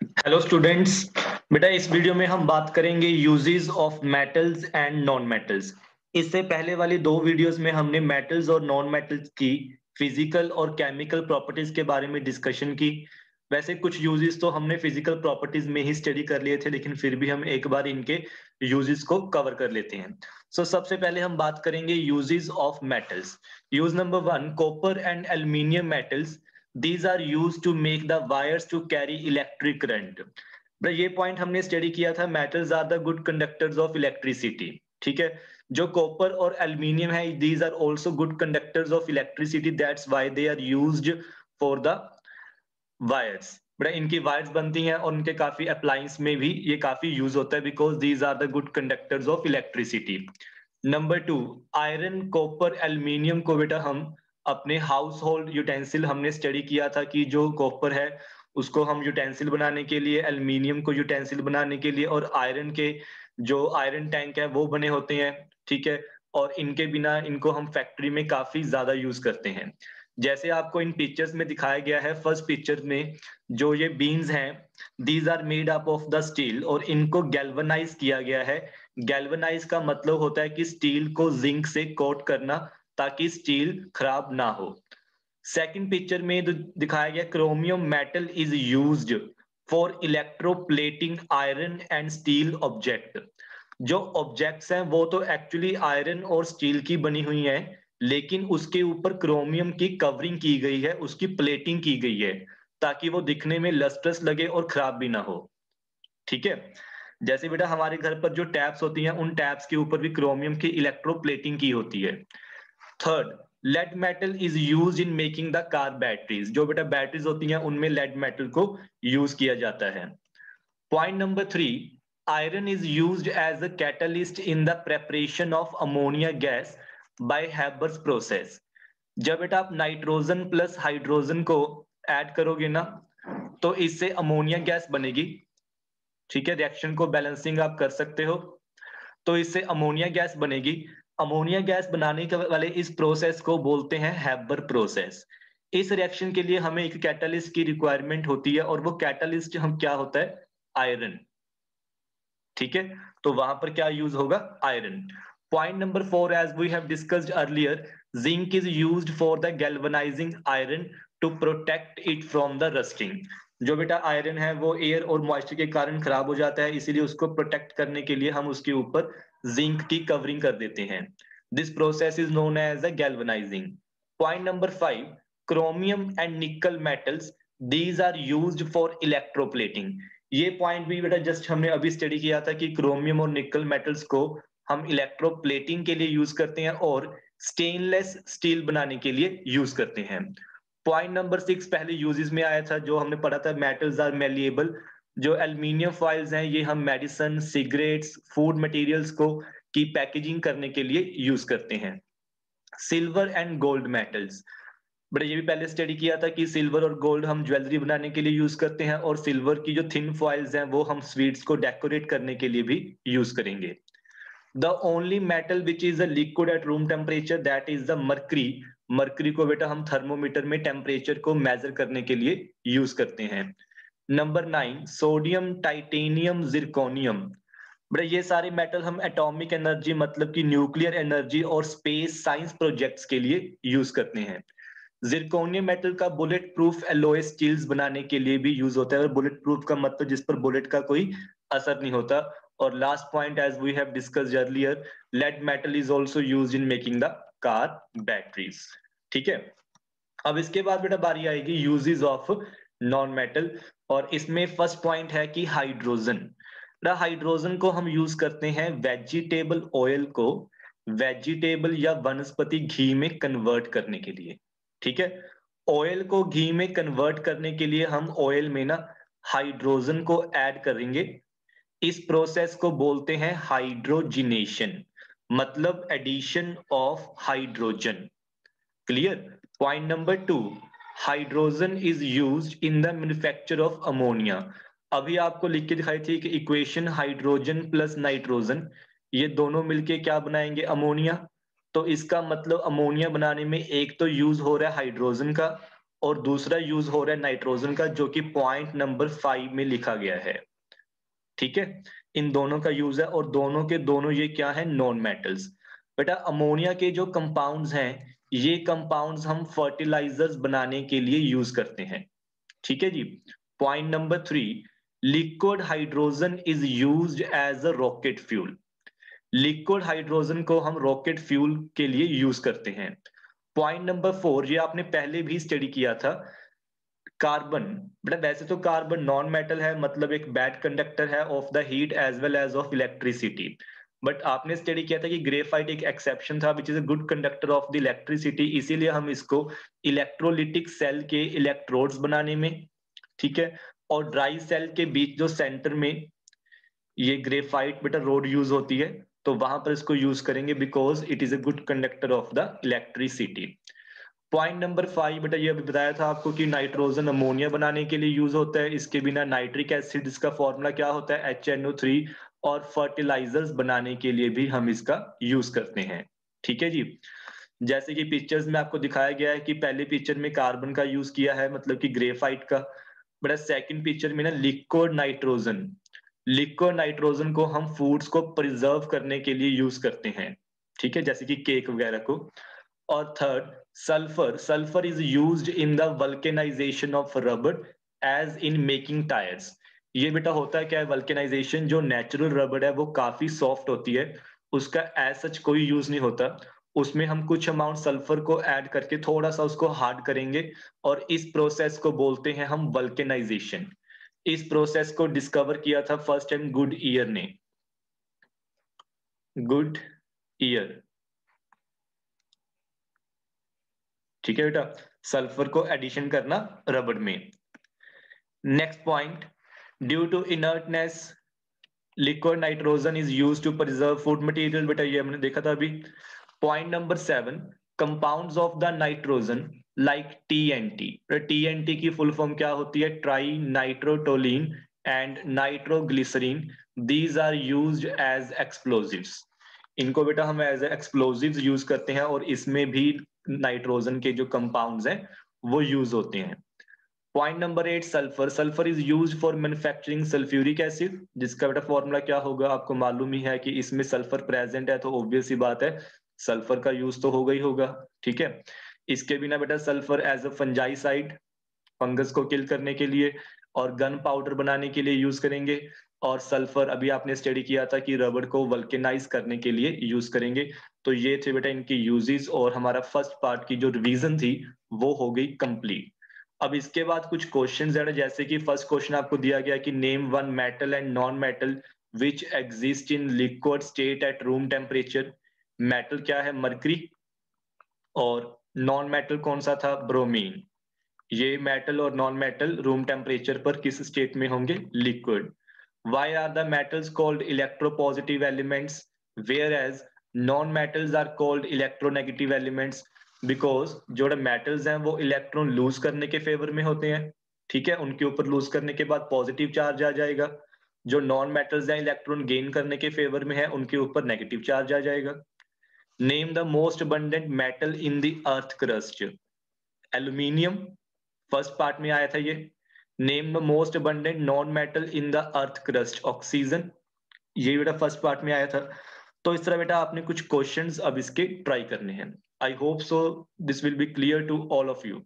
Hello students. बेटा इस video में हम बात करेंगे uses of metals and non metals. इससे पहले वाली दो वीडियोस में हमने मेटल्स और नॉन मेटल्स की फिजिकल और केमिकल प्रॉपर्टीज के बारे में डिस्कशन की। वैसे कुछ यूजेस तो हमने फिजिकल प्रॉपर्टीज में ही स्टडी कर लिए थे, लेकिन फिर भी हम एक बार इनके यूजेस को कवर कर लेते हैं। सबसे पहले हम बात करेंगे uses of metals. Use number one, copper and aluminium metals, these are used to make the wires to carry electric current। But ये पॉइंट हमने स्टडी किया था, metals are the good conductors of electricity. ठीक है, जो copper और aluminium है, these are also good conductors of electricity, that's why they are used for the wires। बड़ा इनकी वायर्स बनती हैं और उनके काफी अप्लायंस में भी ये काफी यूज होता है, because these are the good conductors of electricity. Number two, iron copper aluminium को बेटा हम अपने हाउस होल्ड यूटेंसिल हमने स्टडी किया था कि जो कॉपर है उसको हम यूटेंसिल बनाने के लिए, एल्यूमिनियम को यूटेंसिल बनाने के लिए, और आयरन के जो आयरन टैंक है वो बने होते हैं। ठीक है, और इनके बिना इनको हम फैक्ट्री में काफी ज्यादा यूज करते हैं। जैसे आपको इन पिक्चर्स में दिखाया गया है, फर्स्ट पिक्चर में जो ये बीन्स हैं, these are made up of the steel, और इनको गैल्वनाइज किया गया है। गैल्वनाइज का मतलब होता है कि स्टील को जिंक से कोट करना ताकि स्टील खराब ना हो। सेकंड पिक्चर में दिखाया गया, chromium metal is used for electroplating iron and steel object. जो ऑब्जेक्ट्स हैं वो तो एक्चुअली आयरन और स्टील की बनी हुई हैं, लेकिन उसके ऊपर क्रोमियम की कवरिंग की गई है, उसकी प्लेटिंग की गई है ताकि वो दिखने में लस्ट्रस लगे और खराब भी ना हो। ठीक है, जैसे बेटा हमारे घर पर जो टैप्स होती हैं, उन टैप्स के ऊपर भी क्रोमियम की इलेक्ट्रोप्लेटिंग की होती है। Third, lead metal is use in making the car batteries. जो बेटा बैटरीज होती हैं उनमें लेड मेटल को यूज किया जाता है। Point number three, iron is used as a catalyst in the preparation of ammonia gas by Haber's process. जब बेटा आप नाइट्रोजन प्लस हाइड्रोजन को ऐड करोगे ना, तो इससे अमोनिया गैस बनेगी। ठीक है, रिएक्शन को बैलेंसिंग आप कर सकते हो, तो इससे अमोनिया गैस बनेगी। अमोनिया गैस बनाने के वाले इस प्रोसेस को बोलते हैं हैबर प्रोसेस। इस रिएक्शन के लिए हमें एक कैटलिस्ट की रिक्वायरमेंट होती है, और वो कैटलिस्ट हम क्या होता है, आयरन। ठीक है, तो वहां पर क्या यूज होगा, iron. Point number four, as we have discussed earlier, zinc is used for the galvanising iron to protect it from the rusting. जो बेटा आयरन है वो एयर और मॉइस्चर के कारण खराब हो जाता है, इसीलिए उसको प्रोटेक्ट करने के लिए हम उसके ऊपर जिंक की कवरिंग कर देते हैं। This process is known as the galvanising. Point number five, chromium and nickel metals, these are used for electroplating. ये पॉइंट भी बेटा जस्ट हमने अभी स्टडी किया था कि क्रोमियम और निकल मेटल्स को हम इलेक्ट्रोप्लेटिंग के लिए यूज करते हैं और स्टेनलेस स्टील बनाने के लिए यूज करते हैं। पॉइंट नंबर सिक्स पहले यूजेस में आया था, जो हमने पढ़ा था, मेटल्स आर मेलिएबल। जो एल्यूमिनियम फॉइल्स हैं ये हम मेडिसिन, सिगरेट्स, फूड मटेरियल्स को की पैकेजिंग करने के लिए यूज करते हैं। Silver and gold metals, but ये भी पहले स्टडी किया था कि सिल्वर और गोल्ड हम ज्वेलरी बनाने के लिए यूज करते हैं, और सिल्वर की जो थिन फॉइल्स हैं वो हम स्वीट्स को डेकोरेट करने के लिए भी यूज करेंगे। The only metal which is a liquid at room temperature, that is the mercury. Mercury को बेटा हम थर्मोमीटर में टेम्परेचर को मेजर करने के लिए यूज करते हैं। Number nine, sodium, titanium, zirconium. बड़े ये सारे मेटल हम एटॉमिक एनर्जी मतलब कि न्यूक्लियर एनर्जी और स्पेस साइंस प्रोजेक्ट्स के लिए यूज करते हैं। जिरकोनियम मेटल का बुलेट प्रूफ एलॉय स्टील्स बनाने के लिए भी यूज होता है, और बुलेट प्रूफ का मतलब जिस पर बुलेट का कोई असर नहीं होता। और last point, as we have discussed earlier, lead metal is also used in making the car batteries. ठीक है, अब इसके बाद बेटा बारी आएगी यूजेस ऑफ नॉन मेटल, और इसमें फर्स्ट पॉइंट है कि हाइड्रोजन। हाइड्रोजन को हम यूज करते हैं वेजिटेबल ऑयल को वेजिटेबल या वनस्पति घी में कन्वर्ट करने के लिए। ठीक है, ऑयल को घी में कन्वर्ट करने के लिए हम ऑयल में ना हाइड्रोजन को ऐड करेंगे। इस प्रोसेस को बोलते हैं हाइड्रोजिनेशन, मतलब addition of hydrogen. Clear. Point number two, hydrogen is used in the manufacture of ammonia. अभी आपको लिख के दिखाई थी कि इक्वेशन, हाइड्रोजन प्लस नाइट्रोजन, ये दोनों मिलके क्या बनाएंगे, अमोनिया। तो इसका मतलब अमोनिया बनाने में एक तो यूज हो रहा है हाइड्रोजन का, और दूसरा यूज हो रहा है नाइट्रोजन का, जो कि पॉइंट नंबर 5 में लिखा गया है। ठीक है, इन दोनों का यूज है और दोनों के दोनों ये क्या है, नॉन मेटल्स। बेटा अमोनिया के जो कंपाउंड्स हैं, ये कंपाउंड्स हम फर्टिलाइजर्स बनाने के लिए यूज करते हैं। ठीक है जी। Point number 3, liquid hydrogen is used as a rocket fuel. Liquid hydrogen को हम रॉकेट फ्यूल के लिए यूज करते हैं। पॉइंट नंबर 4, ये आपने पहले भी स्टडी किया था, कार्बन। बेटा वैसे तो कार्बन नॉन मेटल है, मतलब एक बैड कंडक्टर है of the heat as well as of electricity. But आपने स्टडी किया था कि ग्रेफाइट एक एक्सेप्शन था, which is a good conductor of the electricity, इसीलिए हम इसको इलेक्ट्रोलिटिक सेल के इलेक्ट्रोड्स बनाने में, ठीक है, और ड्राई सेल के बीच जो सेंटर में ये ग्रेफाइट बेटा रोड यूज होती है, तो वहां पर इसको यूज करेंगे because it is a good conductor of the electricity. Point number 5, बेटा ये अभी बताया था आपको कि नाइट्रोजन अमोनिया बनाने के लिए यूज होता है, इसके बिना नाइट्रिक एसिड, इसका फॉर्मूला क्या होता है, HNO3, और फर्टिलाइजर्स बनाने के लिए भी हम इसका यूज करते हैं। ठीक है जी। जैसे कि पिक्चर्स में आपको दिखाया गया है कि पहले पिक्चर में कार्बन का यूज किया है, मतलब कि ग्रेफाइट का। बड़ा सेकंड पिक्चर में ना लिक्विड नाइट्रोजन, लिक्विड नाइट्रोजन को हम फूड्स को प्रिजर्व करने के लिए यूज करते हैं, ठीक है, जैसे कि केक वगैरह को। और third, sulphur, sulphur is used in the vulcanisation of rubber as in making tyres. ये बेटा होता है क्या है, वल्केनाइजेशन, जो नेचुरल रबर है वो काफी सॉफ्ट होती है, उसका एज सच कोई यूज नहीं होता, उसमें हम कुछ अमाउंट सल्फर को ऐड करके थोड़ा सा उसको हार्ड करेंगे, और इस प्रोसेस को बोलते हैं हम वल्केनाइजेशन। इस प्रोसेस को डिस्कवर किया था फर्स्ट टाइम गुड ईयर ने, गुड ईयर। ठीक है बेटा, सल्फर को एडिशन करना रबड़ में। Next point, due to inertness liquid nitrogen is used to preserve food material. बेटा ये हमने देखा था अभी। Point number 7, compounds of the nitrogen like TNT। TNT की फुल फॉर्म क्या होती है, trinitrotoluene and nitroglycerine, these are used as explosives. इनको बेटा हम एज एक्सप्लोजिव्स यूज करते हैं, और इसमें भी नाइट्रोजन के जो कंपाउंड्स हैं वो यूज होते हैं। Point number 8, sulphur, sulphur is use for manufacturing sulphuric acid, जिसका बेटा फॉर्मूला क्या होगा, आपको मालूम ही है कि इसमें सल्फर प्रेजेंट है, तो ऑब्वियस सी बात है सल्फर का यूज तो होगा ही होगा। ठीक है, इसके बिना बेटा सल्फर एज अ फंजाइसाइड, फंगस को किल करने के लिए, और गन पाउडर बनाने के लिए यूज करेंगे। और सल्फर अभी आपने स्टडी किया था कि रबड़ को वल्केनाइज करने के लिए यूज करेंगे। तो ये थे बेटा इनकी यूजेस, और हमारा फर्स्ट पार्ट की जो रिवीजन थी वो हो गई कंप्लीट। अब इसके बाद कुछ क्वेश्चंस है, जैसे कि फर्स्ट क्वेश्चन आपको दिया गया कि name one metal and non metal which exist in liquid state at room temperature. Metal क्या है, मरकरी, और नॉन मेटल कौन सा था, ब्रोमीन। ये मेटल और नॉन मेटल रूम टेम्परेचर पर किस स्टेट में होंगे, liquid. Why are the metals called electropositive elements whereas non metals are called electronegative elements, because जो मेटल्स हैं वो इलेक्ट्रॉन लूज करने के फेवर में होते हैं। ठीक है, उनके ऊपर लूज करने के बाद पॉजिटिव चार्ज आ जाएगा। जो नॉन मेटल्स हैं इलेक्ट्रॉन गेन करने के फेवर में है, उनके ऊपर नेगेटिव चार्ज आ जाएगा। Name the most abundant metal in the earth crust. Aluminium first part में आया था ये। Name the most abundant non metal in the earth crust, oxygen, ये बेटा फर्स्ट पार्ट में आया था। तो इस तरह बेटा आपने कुछ क्वेश्चंस अब इसके ट्राई करने हैं। I hope so this will be clear to all of you.